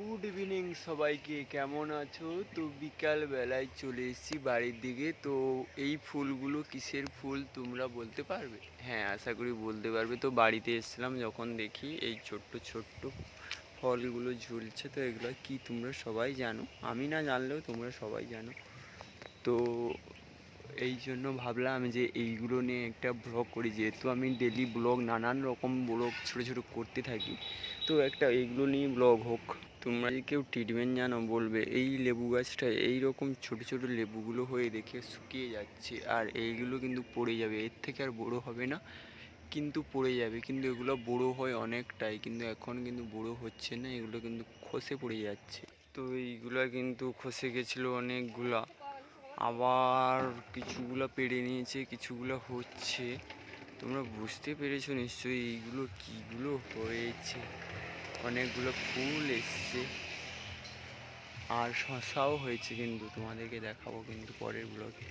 Good evening সবাইকে, কেমন আছো? তো বিকাল বেলায় চলে এসেছি বাড়ির দিকে। তো এই ফুলগুলো কিসের ফুল তোমরা বলতে পারবে? হ্যাঁ, আশা করি বলতে পারবে। তো বাড়িতে এসেছিলাম যখন দেখি এই ছোট্ট ছোট্ট ফলগুলো ঝুলছে। তো এগুলো কি তোমরা সবাই জানো? আমি না জানলেও তোমরা সবাই জানো। তো এই জন্য ভাবলাম যে এইগুলো নিয়ে একটা ব্লগ করি, যেহেতু আমি ডেলি ব্লগ নানান রকম ব্লগ ছোটো ছোটো করতে থাকি। তো একটা এইগুলো নিয়ে ব্লগ হোক। তোমরা যদি কেউ ট্রিটমেন্ট জানো বলবে। এই লেবু গাছটায় এইরকম ছোটো ছোটো লেবুগুলো হয়ে দেখে শুকিয়ে যাচ্ছে, আর এইগুলো কিন্তু পড়ে যাবে, এর থেকে আর বড়ো হবে না, কিন্তু পড়ে যাবে। কিন্তু এগুলো বড়ো হয় অনেকটাই, কিন্তু এখন কিন্তু বড়ো হচ্ছে না, এগুলো কিন্তু খসে পড়ে যাচ্ছে। তো এইগুলো কিন্তু খসে গেছিলো অনেকগুলা, আবার কিছুগুলো পেড়ে নিয়েছে, কিছুগুলো হচ্ছে। তোমরা বুঝতে পেরেছো নিশ্চয়ই এইগুলো কীগুলো হয়েছে। অনেকগুলো ফুল এসছে, আর শসাও হয়েছে, কিন্তু তোমাদেরকে দেখাবো কিন্তু পরের ব্লগে।